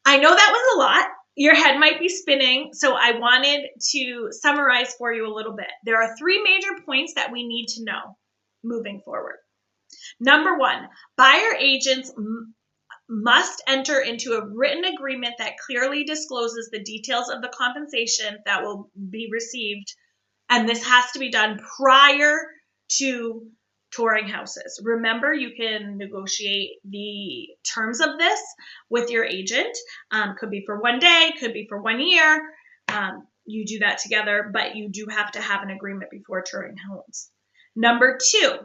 I know that was a lot. Your head might be spinning, so I wanted to summarize for you a little bit. There are 3 major points that we need to know moving forward. Number 1, buyer agents must enter into a written agreement that clearly discloses the details of the compensation that will be received, and this has to be done prior to touring houses. Remember, you can negotiate the terms of this with your agent. Could be for 1 day, could be for 1 year. You do that together, but you do have to have an agreement before touring homes. Number 2,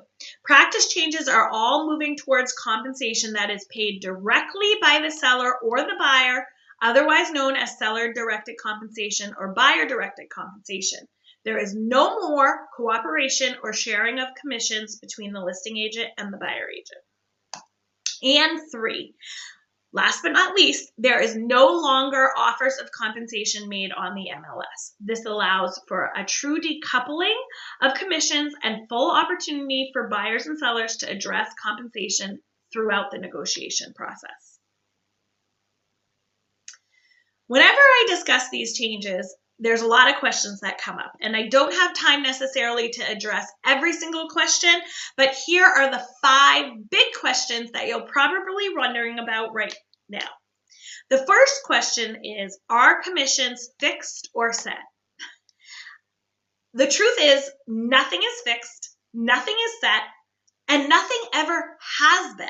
practice changes are all moving towards compensation that is paid directly by the seller or the buyer, otherwise known as seller-directed compensation or buyer-directed compensation. There is no more cooperation or sharing of commissions between the listing agent and the buyer agent. And 3, last but not least, there is no longer offers of compensation made on the MLS. This allows for a true decoupling of commissions and full opportunity for buyers and sellers to address compensation throughout the negotiation process. Whenever I discuss these changes, there's a lot of questions that come up, and I don't have time necessarily to address every single question, but here are the 5 big questions that you're probably wondering about right now. The first question is, are commissions fixed or set? The truth is, nothing is fixed, nothing is set, and nothing ever has been,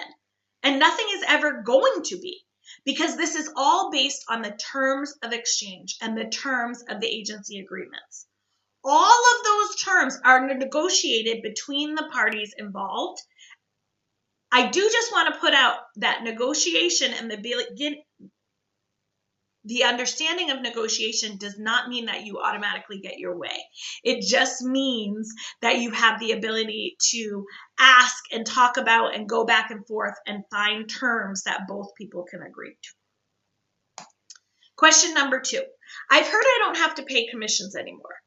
and nothing is ever going to be. Because this is all based on the terms of exchange and the terms of the agency agreements. All of those terms are negotiated between the parties involved. I do just want to put out that negotiation and the understanding of negotiation does not mean that you automatically get your way. It just means that you have the ability to ask and talk about and go back and forth and find terms that both people can agree to. Question number 2. I've heard I don't have to pay commissions anymore.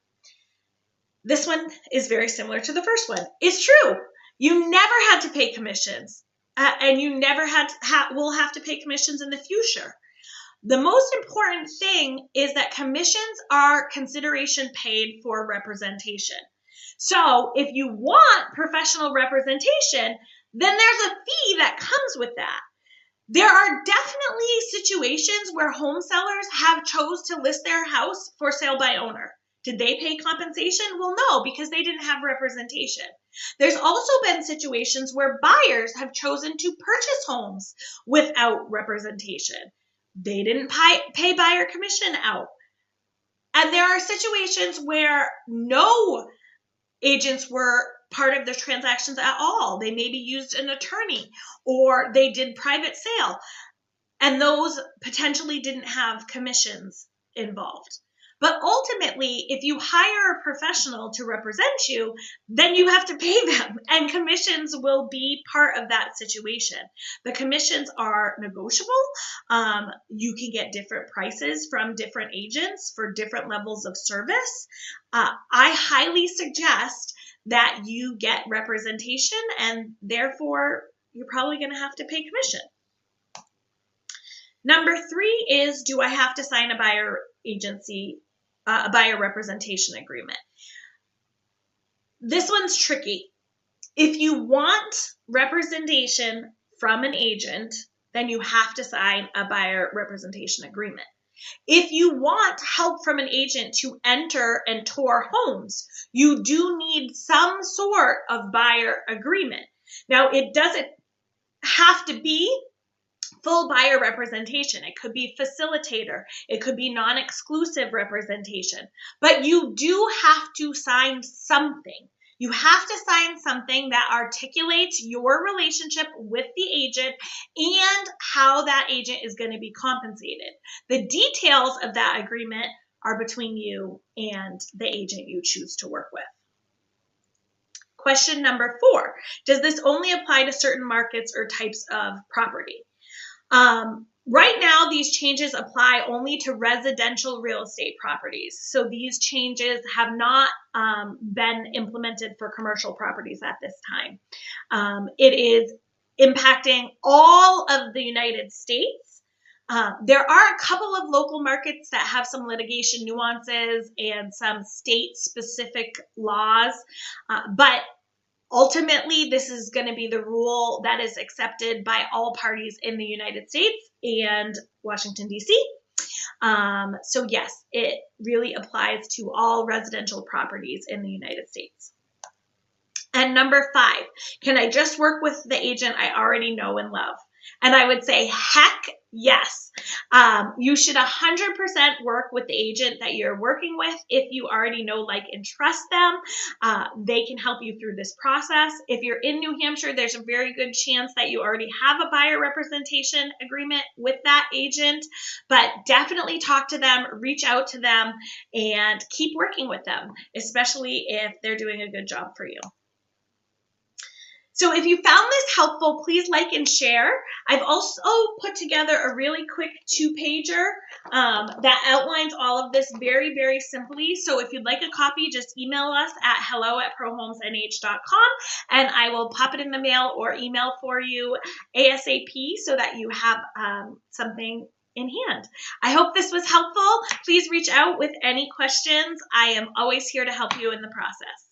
This one is very similar to the first one. It's true. You never had to pay commissions, and you never will have to pay commissions in the future. The most important thing is that commissions are consideration paid for representation. So if you want professional representation, then there's a fee that comes with that. There are definitely situations where home sellers have chose to list their house for sale by owner. Did they pay compensation? Well, no, because they didn't have representation. There's also been situations where buyers have chosen to purchase homes without representation. They didn't pay buyer commission out. And there are situations where no agents were part of the transactions at all. They maybe used an attorney or they did private sale. And those potentially didn't have commissions involved. But ultimately, if you hire a professional to represent you, then you have to pay them, and commissions will be part of that situation. The commissions are negotiable. You can get different prices from different agents for different levels of service. I highly suggest that you get representation, and therefore you're probably going to have to pay commission. Number 3 is, do I have to sign a buyer representation agreement? This one's tricky. If you want representation from an agent, then you have to sign a buyer representation agreement. If you want help from an agent to enter and tour homes, you do need some sort of buyer agreement. Now, it doesn't have to be full buyer representation. It could be facilitator. It could be non-exclusive representation. But you do have to sign something. You have to sign something that articulates your relationship with the agent and how that agent is going to be compensated. The details of that agreement are between you and the agent you choose to work with. Question number 4, does this only apply to certain markets or types of property? Right now, these changes apply only to residential real estate properties. So these changes have not been implemented for commercial properties at this time. It is impacting all of the United States. There are a couple of local markets that have some litigation nuances and some state-specific laws, but ultimately, this is going to be the rule that is accepted by all parties in the United States and Washington, D.C. So yes, it really applies to all residential properties in the United States. And number 5, can I just work with the agent I already know and love? And I would say, heck yes. You should 100% work with the agent that you're working with. If you already know, like, and trust them, they can help you through this process. If you're in New Hampshire, there's a very good chance that you already have a buyer representation agreement with that agent, but definitely talk to them, reach out to them, and keep working with them, especially if they're doing a good job for you. So if you found this helpful, please like and share. I've also put together a really quick 2-pager that outlines all of this very, very simply. So if you'd like a copy, just email us at hello@prohomesnh.com and I will pop it in the mail or email for you ASAP so that you have something in hand. I hope this was helpful. Please reach out with any questions. I am always here to help you in the process.